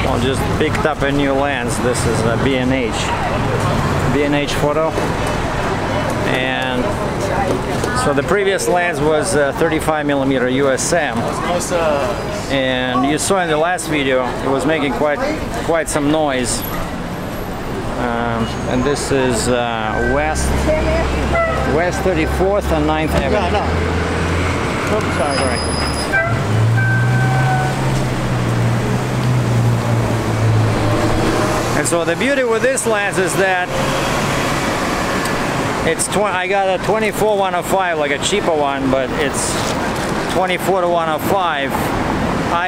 I just picked up a new lens. This is a B&H photo, and so the previous lens was 35mm USM, and you saw in the last video it was making quite some noise. And this is West 34th and 9th Avenue. No. Oops, sorry. And so the beauty with this lens is that I got a 24-105, like a cheaper one, but it's 24-105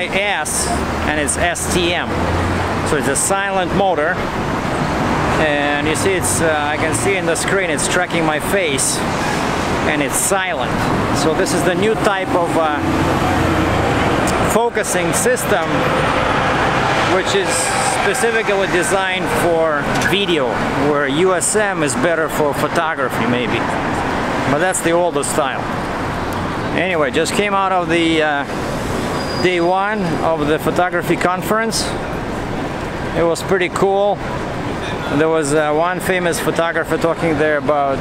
IS, and it's STM. So it's a silent motor, and you see it's I can see in the screen it's tracking my face, and it's silent. So this is the new type of focusing system, which is specifically designed for video, where USM is better for photography maybe, but that's the older style. Anyway, just came out of the day one of the photography conference. It was pretty cool. There was one famous photographer talking there about,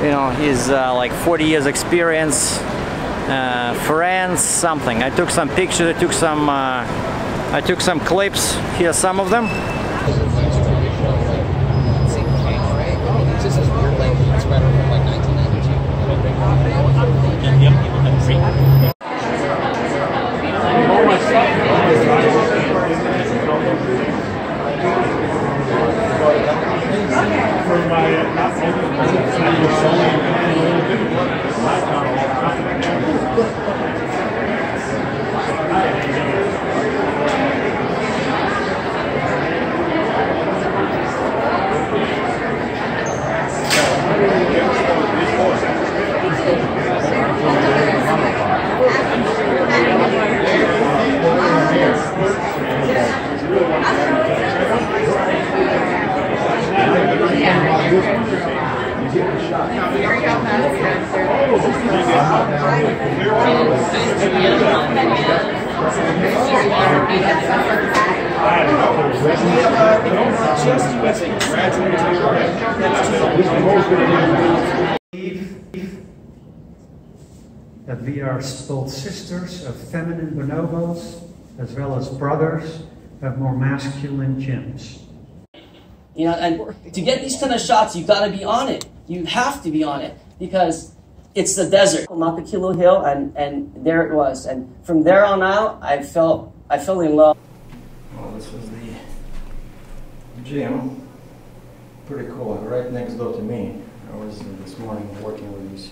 you know, his like 40 years experience, friends, something. I took some pictures, I took some clips. Here are some of them. That we are both sisters of feminine bonobos, as well as brothers of more masculine chimps. You know, and to get these kind of shots, you got to be on it. You have to be on it, because it's the desert, not the Kilo Hill, and there it was. And from there on out, I fell in love. Well, this was the gym. Pretty cool, right next door to me. I was this morning working with these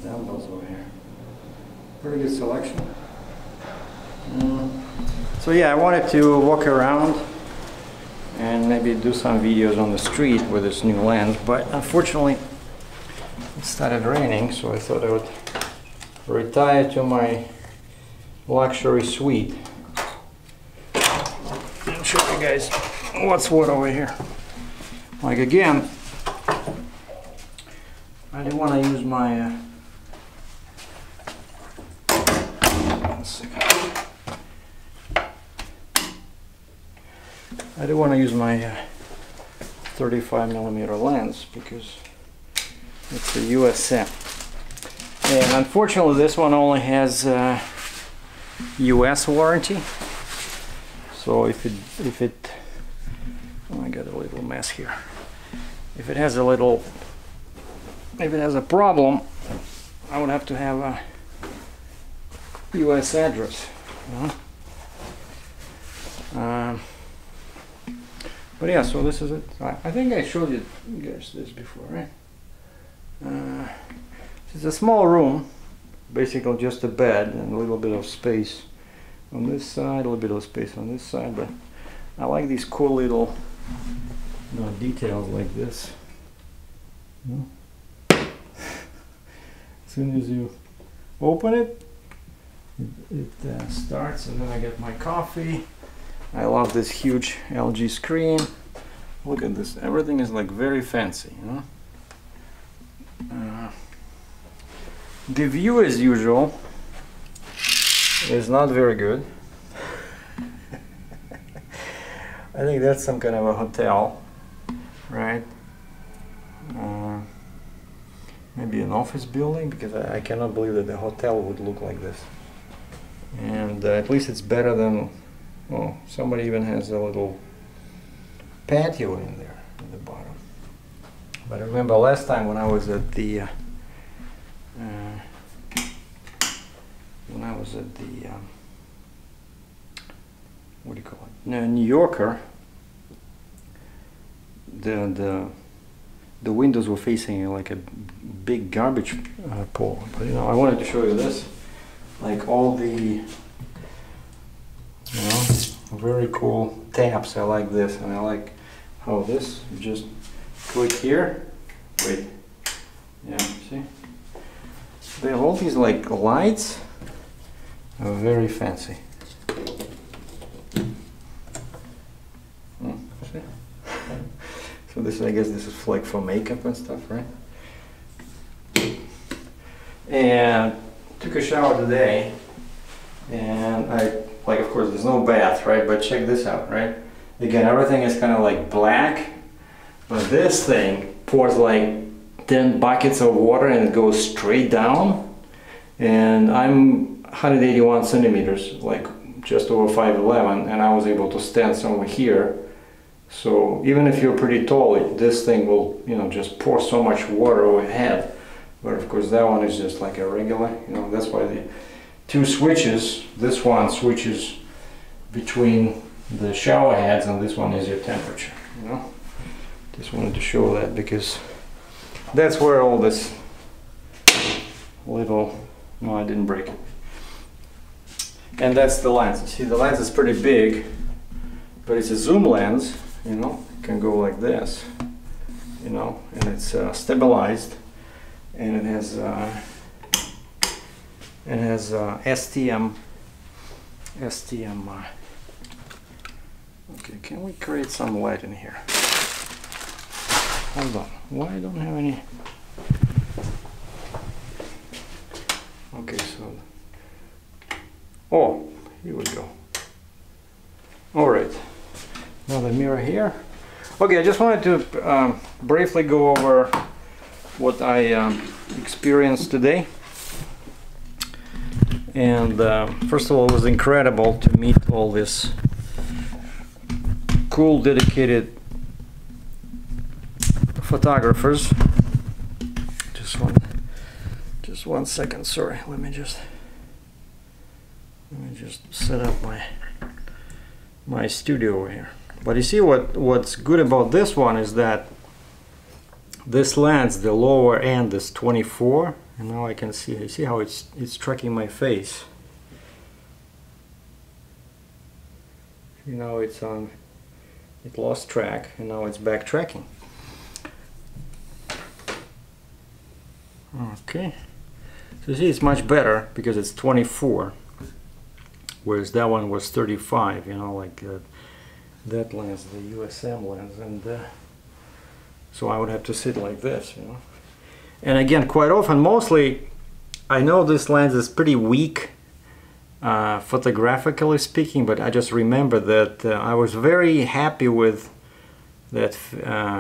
dumbbells over here. Pretty good selection. So yeah, I wanted to walk around and maybe do some videos on the street with this new lens, but unfortunately it started raining, so I thought I would retire to my luxury suite and show you guys what's what over here. Like again, I didn't want to use my I didn't want to use my 35mm lens because it's a USM, and unfortunately this one only has US warranty. So if it oh, I got a little mess here. If it has a problem, I would have to have a US address, you know? But yeah, so this is it. I think I showed you guys this before, right? It's a small room, basically just a bed and a little bit of space on this side, a little bit of space on this side, but I like these cool little details like this. You know? As soon as you open it, it starts, and then I get my coffee. I love this huge LG screen. Look at this, everything is like very fancy, you know. The view as usual is not very good. I think that's some kind of a hotel, right? Maybe an office building, because I cannot believe that the hotel would look like this. And at least it's better than, well, somebody even has a little patio in there at the bottom. But I remember last time when I was at the what do you call it? New Yorker, the windows were facing like a big garbage pole. But you know, I wanted to show you this, like all the, you know, very cool taps. I like this, and I like how this, you just click here. Wait, yeah, see? They have all these like lights, very fancy. See? So this, I guess this is like for makeup and stuff, right? And took a shower today, and like, of course, there's no bath, right? But check this out, right? Again, everything is kind of like black, but this thing pours like 10 buckets of water and it goes straight down. And I'm 181 centimeters, like just over 5'11", and I was able to stand somewhere here. So even if you're pretty tall, this thing will, you know, just pour so much water overhead. But of course that one is just like a regular, you know, that's why the two switches, this one switches between the shower heads and this one is your temperature, you know. Just wanted to show that because that's where all this little, no, I didn't break it. And that's the lens. You see, the lens is pretty big, but it's a zoom lens, you know, it can go like this, you know, and it's stabilized, and it has STM. Okay, can we create some light in here? Hold on, why I don't have any? Okay, so, oh, here we go. All right, now the mirror here. Okay, I just wanted to briefly go over what I experienced today. And first of all, it was incredible to meet all this cool, dedicated photographers. Just one second, sorry. Let me just set up my studio over here. But you see what's good about this one is that this lens, the lower end is 24, and now I can see. You see how it's tracking my face. You know, it lost track, and now it's backtracking. Okay, so you see it's much better because it's 24, whereas that one was 35. You know, like that lens, the USM lens, and so I would have to sit like this, you know. And again, quite often, mostly, I know this lens is pretty weak, photographically speaking, but I just remember that I was very happy with that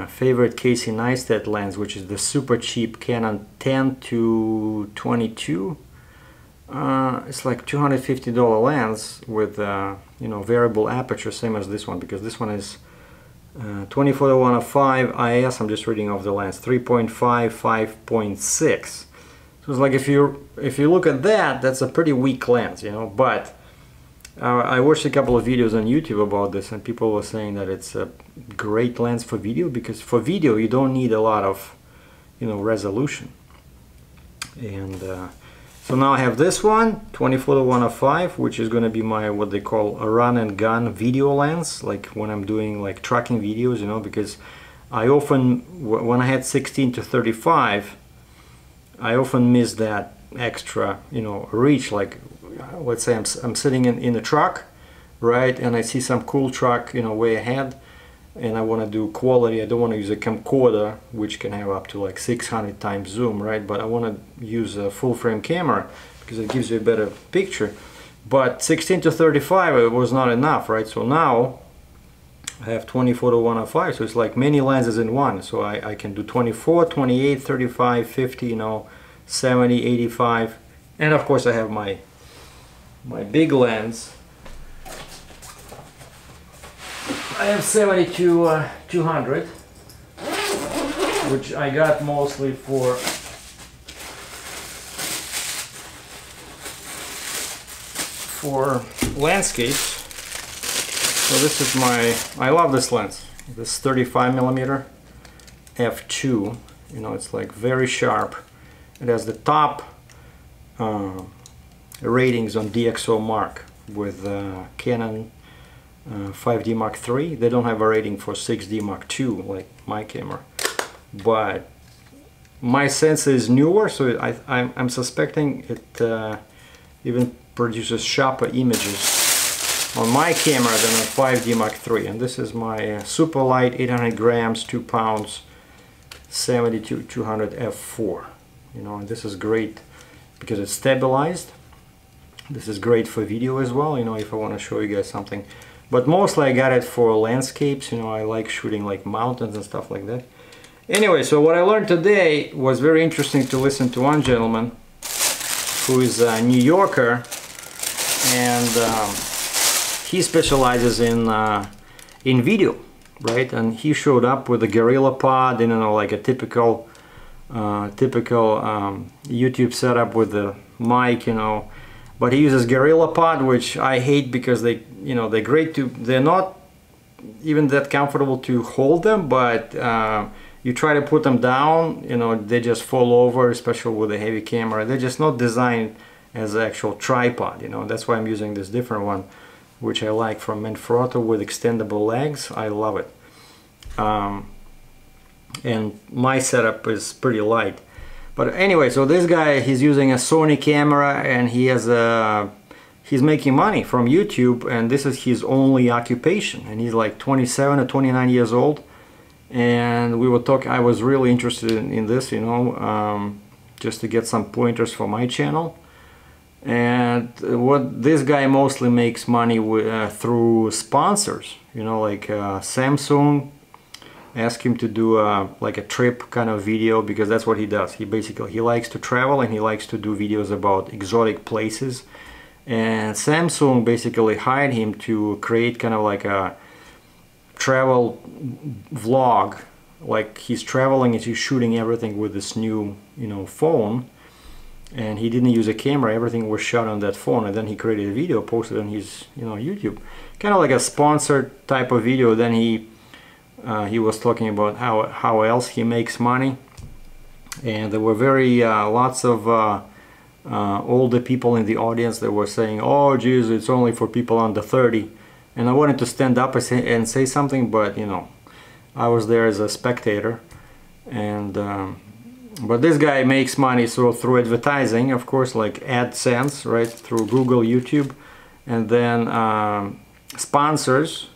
favorite Casey Neistat lens, which is the super cheap Canon 10 to 22. It's like $250 lens with you know, variable aperture, same as this one, because this one is 24-105 IS. I'm just reading off the lens, 3.5, 5.6. So it's like if you look at that, that's a pretty weak lens, you know. But I watched a couple of videos on YouTube about this, and people were saying that it's a great lens for video, because for video you don't need a lot of, you know, resolution. And so now I have this one, 24-105, which is going to be my, what they call a run and gun video lens, like when I'm doing like trucking videos, you know, because I often, when I had 16-35, I often miss that extra, you know, reach. Like, let's say I'm sitting in a truck, right, and I see some cool truck, you know, way ahead, and I want to do quality. I don't want to use a camcorder, which can have up to like 600 times zoom, right? But I want to use a full frame camera because it gives you a better picture. But 16-35, it was not enough, right? So now I have 24 to 105, so it's like many lenses in one. So I can do 24, 28, 35, 50, you know, 70, 85, and of course I have my big lens. I have 72 200, which I got mostly for landscapes. So this is I love this lens, this 35mm f2, you know, it's like very sharp. It has the top ratings on DxO Mark with Canon 5D Mark III. They don't have a rating for 6D Mark II like my camera, but my sensor is newer, so I'm suspecting it even produces sharper images on my camera than on 5D Mark III. And this is my super light 800 grams, 2 pounds, 72-200 f4. You know, and this is great because it's stabilized. This is great for video as well, you know, if I want to show you guys something. But mostly I got it for landscapes, you know, I like shooting like mountains and stuff like that. Anyway, so what I learned today was very interesting to listen to one gentleman who is a New Yorker, and he specializes in video, right? And he showed up with a Gorilla Pod, you know, like a typical YouTube setup with the mic, you know. But he uses Gorilla Pod, which I hate because they're not even that comfortable to hold them, but you try to put them down, you know, they just fall over, especially with a heavy camera. They're just not designed as an actual tripod, you know. That's why I'm using this different one, which I like, from Manfrotto, with extendable legs. I love it. And my setup is pretty light. But anyway, so this guy, he's using a Sony camera, and he's making money from YouTube, and this is his only occupation. And he's like 27 or 29 years old. And we were talking, I was really interested in this, you know, just to get some pointers for my channel. And what this guy mostly makes money with, through sponsors, you know, like Samsung asked him to do like a trip kind of video, because that's what he does. He likes to travel, and he likes to do videos about exotic places. And Samsung basically hired him to create kind of like a travel vlog, like he's traveling and he's shooting everything with this new, you know, phone. And he didn't use a camera, everything was shot on that phone, and then he created a video, posted on his, you know, YouTube, kind of like a sponsored type of video. Then he was talking about how else he makes money, and there were lots of older people in the audience that were saying, "Oh, geez, it's only for people under 30." And I wanted to stand up and say something, but you know, I was there as a spectator, and but this guy makes money so through advertising, of course, like AdSense, right, through Google, YouTube, and then sponsors.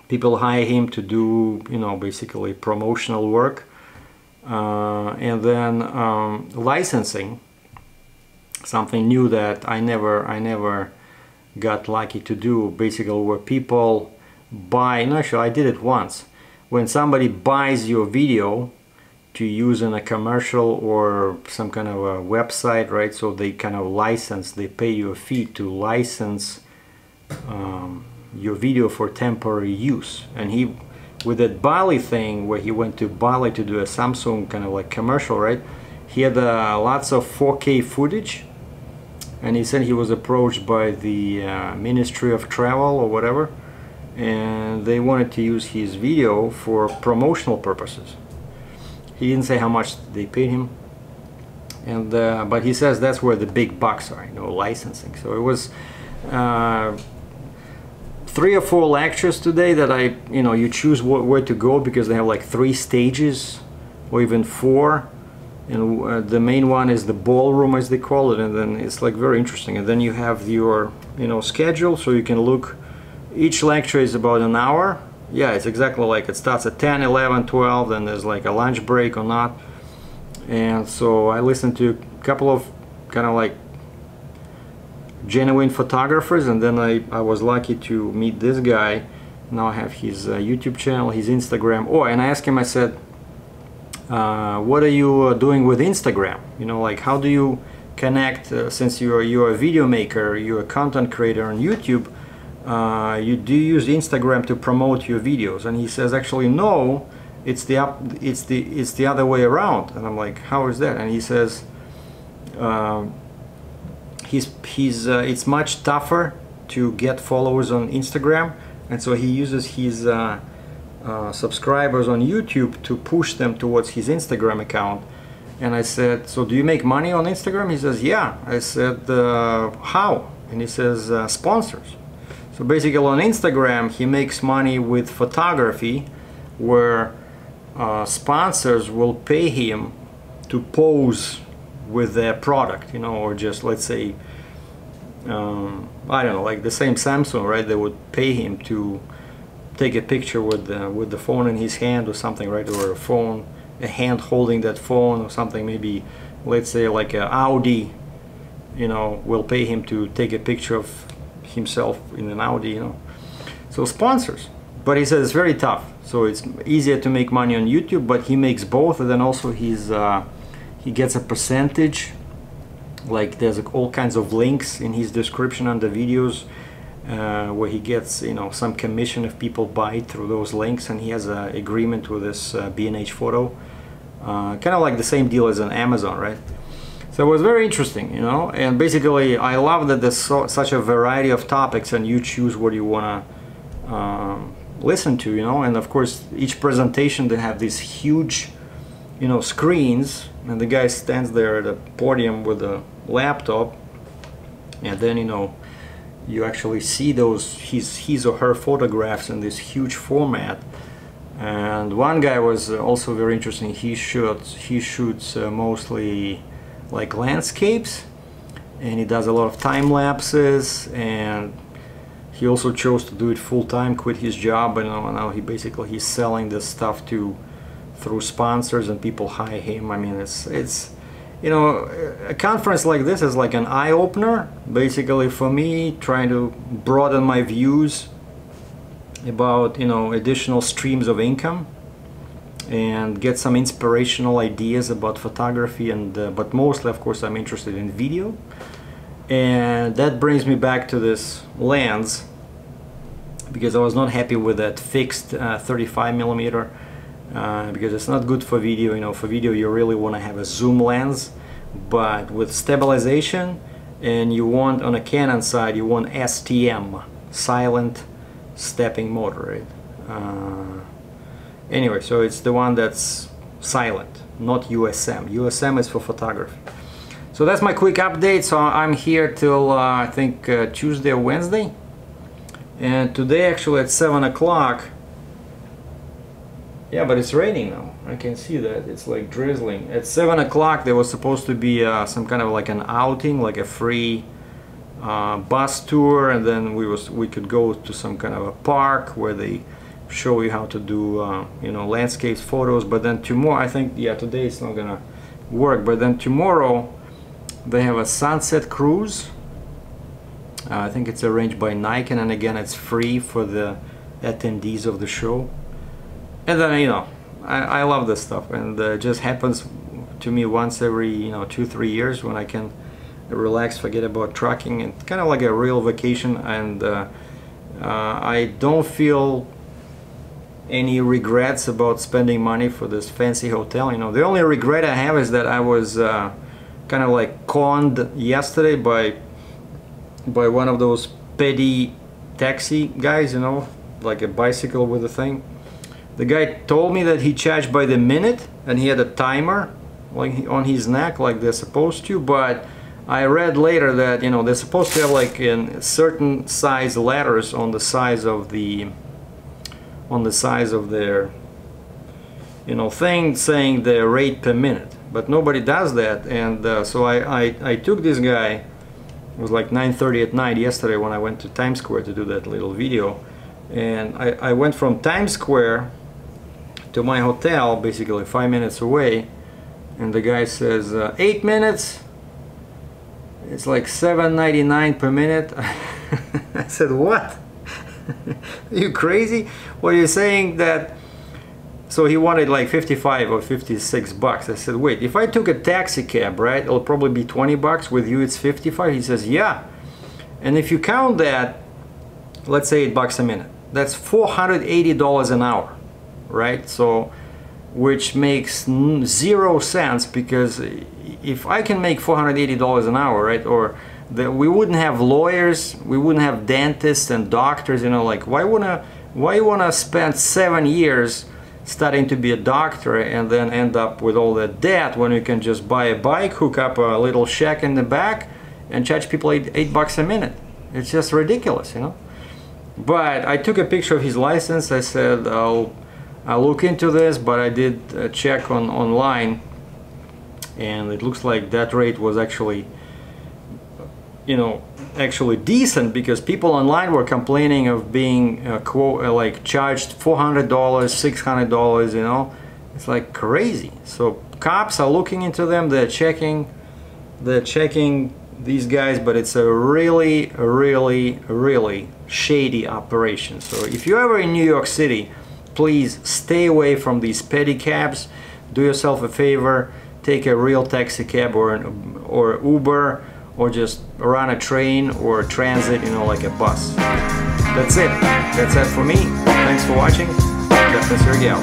People hire him to do, you know, basically promotional work, and then licensing, something new that I never got lucky to do, basically, where people buy, no, actually I did it once, when somebody buys your video to use in a commercial or some kind of a website, right? So they kind of license, they pay you a fee to license your video for temporary use. And he, with that Bali thing, where he went to Bali to do a Samsung kind of like commercial, right? He had lots of 4K footage, and he said he was approached by the Ministry of Travel or whatever, and they wanted to use his video for promotional purposes. He didn't say how much they paid him, and but he says that's where the big bucks are, you know, licensing. So it was 3 or 4 lectures today that you know, you choose where to go, because they have like 3 stages or even 4, and the main one is the ballroom, as they call it, and then it's like very interesting. And then you have your, you know, schedule, so you can look. Each lecture is about an hour. Yeah, it's exactly like it starts at 10, 11, 12, then there's like a lunch break or not. And so I listened to a couple of kind of like genuine photographers, and then I was lucky to meet this guy Now I have his YouTube channel, his Instagram. Oh, and I asked him, I said, what are you doing with Instagram? You know, like, how do you connect, since you're a video maker, you're a content creator on YouTube, do you use Instagram to promote your videos? And he says, actually, no, it's the other way around. And I'm like, how is that? And he says, it's much tougher to get followers on Instagram, and so he uses his subscribers on YouTube to push them towards his Instagram account. And I said, so do you make money on Instagram? He says, yeah. I said, how? And he says, sponsors. So basically on Instagram he makes money with photography, where sponsors will pay him to pose with their product, you know, or just, let's say, I don't know, like the same Samsung, right? They would pay him to take a picture with the phone in his hand or something, right? Or a hand holding that phone or something. Maybe, let's say, like a Audi, you know, will pay him to take a picture of himself in an Audi, you know. So sponsors. But he says it's very tough. So it's easier to make money on YouTube, but he makes both, and then also he gets a percentage. Like, there's all kinds of links in his description under videos where he gets, you know, some commission if people buy through those links, and he has an agreement with this B&H Photo, kind of like the same deal as on Amazon, right? So it was very interesting, you know. And basically I love that there's such a variety of topics, and you choose what you want to listen to, you know. And of course each presentation, they have these huge, you know, screens, and the guy stands there at a podium with a laptop, and then, you know, you actually see those his or her photographs in this huge format. And one guy was also very interesting. He shoots mostly like landscapes, and he does a lot of time lapses, and he also chose to do it full-time, quit his job, and now he's selling this stuff through sponsors, and people hire him. I mean, it's you know, a conference like this is like an eye-opener, basically, for me, trying to broaden my views about, you know, additional streams of income, and get some inspirational ideas about photography, and but mostly, of course, I'm interested in video. And that brings me back to this lens, because I was not happy with that fixed 35mm. Because it's not good for video. You know, for video you really want to have a zoom lens, but with stabilization, and you want, on a Canon side, you want STM, silent stepping motor, right? Anyway, so it's the one that's silent, not USM. USM is for photography. So that's my quick update. So I'm here till I think Tuesday or Wednesday, and today actually at 7 o'clock. Yeah, but it's raining now. I can see that. It's like drizzling. At 7 o'clock there was supposed to be some kind of like an outing, like a free bus tour, and then we could go to some kind of a park where they show you how to do you know, landscapes, photos. But then tomorrow, I think, yeah, today it's not gonna work, but then tomorrow they have a sunset cruise. I think it's arranged by Nikon, and again it's free for the attendees of the show. And then, you know, I love this stuff, and it just happens to me once every, you know, 2-3 years, when I can relax, forget about trucking, and kind of like a real vacation. And I don't feel any regrets about spending money for this fancy hotel. You know, the only regret I have is that I was kind of like conned yesterday by one of those petty taxi guys, you know, like a bicycle with a thing. The guy told me that he charged by the minute, and he had a timer like on his neck, like they're supposed to. But I read later that, you know, they're supposed to have like in certain size letters on the size of their, you know, thing saying the rate per minute. But nobody does that, and so I took this guy. It was like 9:30 at night yesterday when I went to Times Square to do that little video, and I went from Times Square to my hotel, basically 5 minutes away, and the guy says 8 minutes. It's like $7.99 per minute. I said, what? Are you crazy? Well, you're saying that, so he wanted like 55 or 56 bucks. I said, wait, if I took a taxi cab, right, it'll probably be 20 bucks. With you, it's 55. He says, yeah. And if you count that, let's say $8 a minute, that's $480 an hour, right? So, which makes 0 sense, because if I can make $480 an hour, right, or we wouldn't have lawyers, we wouldn't have dentists and doctors, you know, like why you wanna spend 7 years studying to be a doctor and then end up with all that debt when you can just buy a bike, hook up a little shack in the back, and charge people $8 a minute? It's just ridiculous, you know. But I took a picture of his license. I said I'll look into this, but I did a check online, and it looks like that rate was actually, you know, actually decent, because people online were complaining of being like charged $400, $600, you know. It's like crazy. So cops are looking into them. They're checking these guys, but it's a really shady operation. So if you're ever in New York City, please stay away from these petty cabs. Do yourself a favor, take a real taxi cab or Uber, or just run a train or a transit, you know, like a bus. That's it. That's it for me. Thanks for watching. Captain Sergei out.